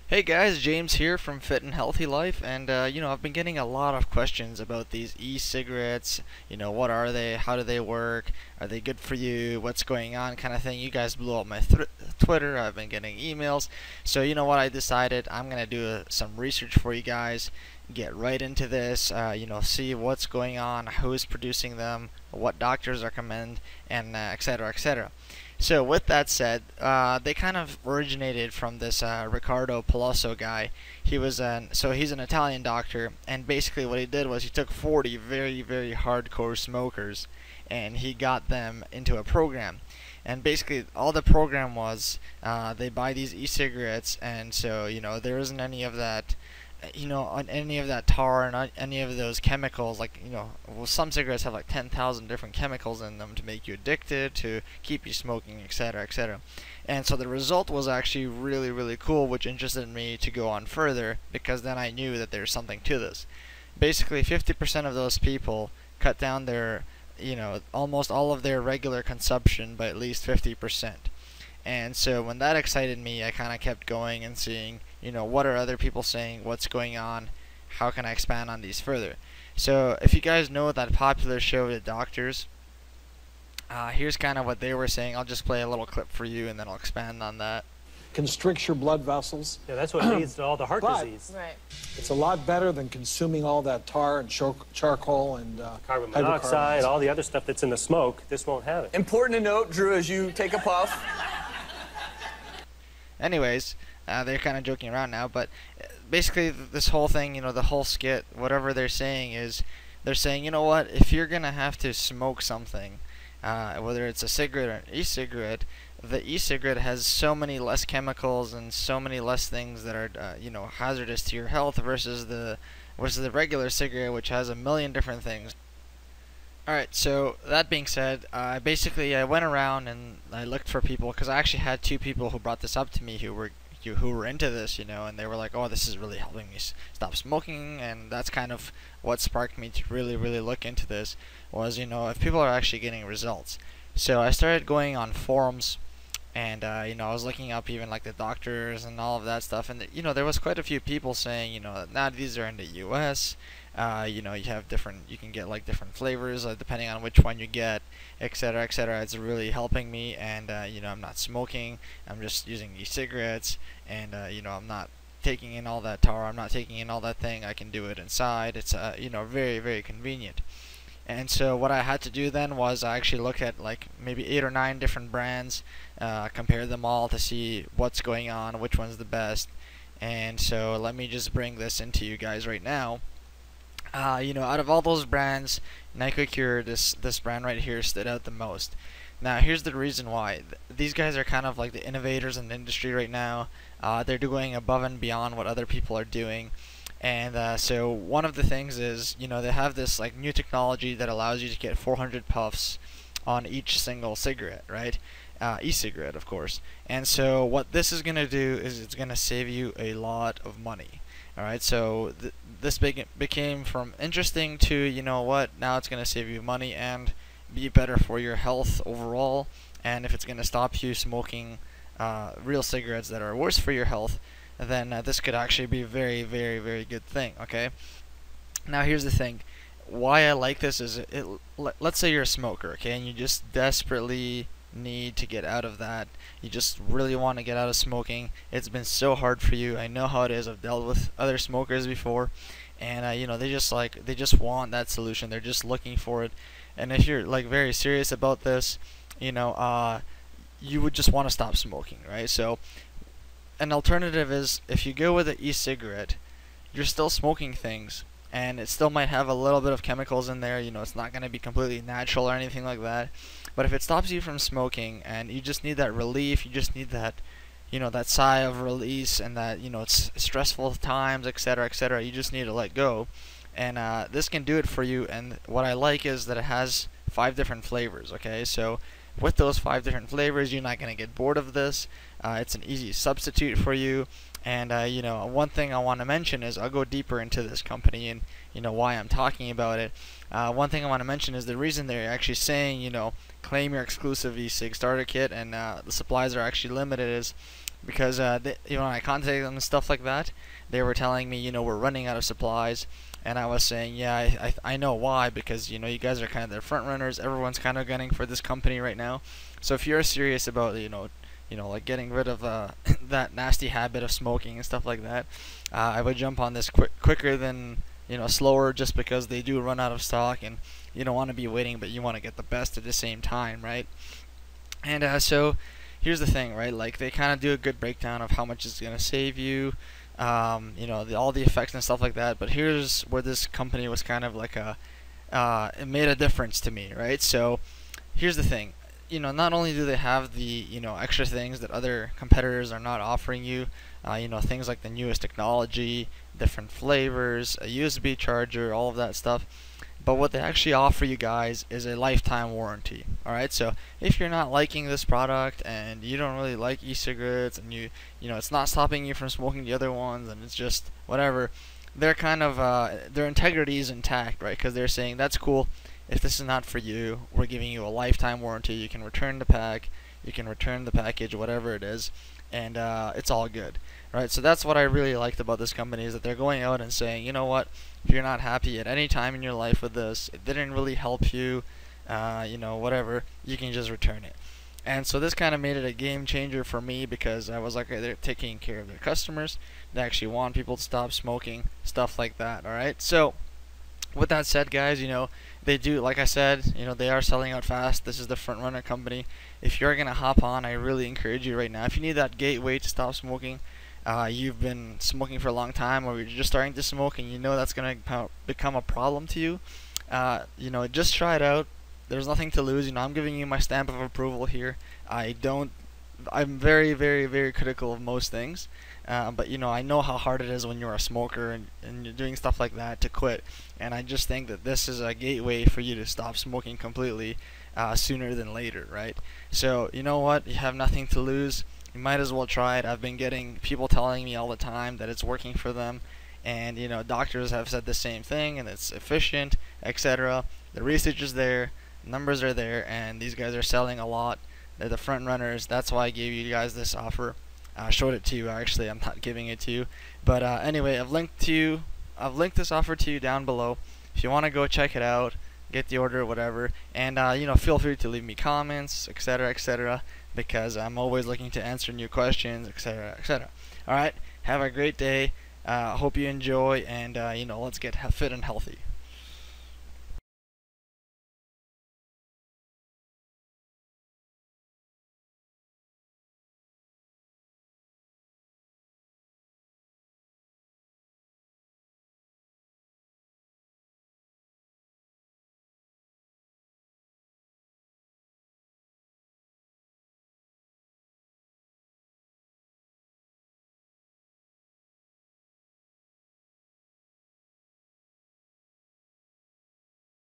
Hey guys, James here from Fit and Healthy Life, and I've been getting a lot of questions about these e-cigarettes. What are they? How do they work? Are they good for you? What's going on? Kind of thing. You guys blew up my Twitter. I've been getting emails. So you know what? I decided I'm gonna do some research for you guys. Get right into this. See what's going on, who's producing them, what doctors recommend, and etc. etc. So with that said, they kind of originated from this Riccardo Palazzo guy. He's an Italian doctor, and basically what he did was he took 40 very, very hardcore smokers, and he got them into a program. And basically all the program was, they buy these e-cigarettes, and so there isn't any of that on any of that tar and on any of those chemicals, like, well, some cigarettes have like 10,000 different chemicals in them to make you addicted, to keep you smoking, etc., etc. And so the result was actually really, really cool, which interested me to go on further, because then I knew that there's something to this. Basically, 50% of those people cut down their, almost all of their regular consumption by at least 50%. And so when that excited me, I kind of kept going and seeing, what are other people saying, what's going on, how can I expand on these further. So if you guys know that popular show, The Doctors, here's kind of what they were saying. I'll just play a little clip for you, and then I'll expand on that. Constricts your blood vessels. Yeah, that's what leads to all the heart disease. Right. It's a lot better than consuming all that tar and charcoal and Carbon monoxide, all the other stuff that's in the smoke. This won't have it. Important to note, Drew, as you take a puff. Anyways, they're kind of joking around now, but basically this whole thing, the whole skit, whatever they're saying is, they're saying, you know what, if you're gonna have to smoke something, whether it's a cigarette or an e-cigarette, the e-cigarette has so many less chemicals and so many less things that are, hazardous to your health versus the regular cigarette, which has a million different things. Alright, so that being said, I went around and I looked for people, because I actually had two people who brought this up to me who were into this, and they were like, oh, this is really helping me stop smoking, and that's kind of what sparked me to really, really look into this, was, if people are actually getting results. So I started going on forums, and, I was looking up even like the doctors and all of that stuff, and, there was quite a few people saying, now these are in the US, you have you can get like different flavors, depending on which one you get, etc., etc. It's really helping me, and, I'm not smoking, I'm just using e-cigarettes, and, I'm not taking in all that tar, I'm not taking in all that thing, I can do it inside, it's, very, very convenient. And so what I had to do then was I actually look at like maybe 8 or 9 different brands, compare them all to see what's going on, which one's the best. And so let me just bring this into you guys right now. Out of all those brands, NicoCure, this brand right here, stood out the most. Now here's the reason why. These guys are kind of like the innovators in the industry right now. They're doing above and beyond what other people are doing. And so one of the things is, they have this like new technology that allows you to get 400 puffs on each single cigarette, right? E-cigarette, of course. And so what this is going to do is it's going to save you a lot of money. Alright, so this became from interesting to, now it's going to save you money and be better for your health overall. And if it's going to stop you smoking real cigarettes that are worse for your health, then this could actually be a very, very, very good thing, okay? Now here's the thing. Why I like this is, let's say you're a smoker, okay, and you just desperately need to get out of that. You just really want to get out of smoking. It's been so hard for you. I know how it is. I've dealt with other smokers before, and they just want that solution. They're just looking for it. And if you're like very serious about this, you would just want to stop smoking, right? So an alternative is, if you go with an e-cigarette, you're still smoking things, and it still might have a little bit of chemicals in there. It's not going to be completely natural or anything like that. But if it stops you from smoking, and you just need that relief, you just need that, that sigh of release, and that, it's stressful times, etc., etc., you just need to let go. And this can do it for you. And what I like is that it has 5 different flavors, okay? So with those 5 different flavors, you're not going to get bored of this. It's an easy substitute for you. And one thing I want to mention is, I'll go deeper into this company and why I'm talking about it. One thing I want to mention is the reason they're actually saying, claim your exclusive e-cig starter kit, and the supplies are actually limited, is because when I contacted them and stuff like that, they were telling me, we're running out of supplies. And I was saying, yeah, I know why, because you guys are kind of the front runners. Everyone's kind of gunning for this company right now. So if you're serious about like getting rid of that nasty habit of smoking and stuff like that, I would jump on this quicker than slower, just because they do run out of stock, and you don't want to be waiting, but you want to get the best at the same time, right? And so here's the thing, right? Like, they kind of do a good breakdown of how much it's gonna save you, all the effects and stuff like that. But here's where this company was kind of like it made a difference to me, right? So here's the thing. Not only do they have the extra things that other competitors are not offering you, things like the newest technology, different flavors, a USB charger, all of that stuff, but what they actually offer you guys is a lifetime warranty. Alright, so if you're not liking this product and you don't really like e-cigarettes, and it's not stopping you from smoking the other ones, and it's just whatever, they're kind of their integrity is intact, right? Because they're saying, that's cool. If this is not for you, we're giving you a lifetime warranty. You can return the pack, you can return the package, whatever it is, and it's all good, right? So that's what I really liked about this company, is that they're going out and saying, you know what, if you're not happy at any time in your life with this, it didn't really help you, whatever, you can just return it. And so this kind of made it a game changer for me, because I was like, okay, they're taking care of their customers, they actually want people to stop smoking, stuff like that. Alright, so with that said, guys, they do, like I said, they are selling out fast. This is the front runner company. If you're gonna hop on, I really encourage you right now. If you need that gateway to stop smoking, you've been smoking for a long time, or you're just starting to smoke, and that's gonna become a problem to you, just try it out. There's nothing to lose. I'm giving you my stamp of approval here. I'm very, very, very critical of most things, but I know how hard it is when you're a smoker and you're doing stuff like that to quit. And I just think that this is a gateway for you to stop smoking completely sooner than later, right? So you know what? You have nothing to lose. You might as well try it. I've been getting people telling me all the time that it's working for them, and doctors have said the same thing, and it's efficient, etc. The research is there, numbers are there, and these guys are selling a lot. They're the front runners. That's why I gave you guys this offer. I showed it to you. Actually, I'm not giving it to you, but anyway, I've linked this offer to you down below. If you want to go check it out, get the order, whatever, and feel free to leave me comments, etc., because I'm always looking to answer new questions, etc. All right, have a great day. Hope you enjoy, and let's get fit and healthy.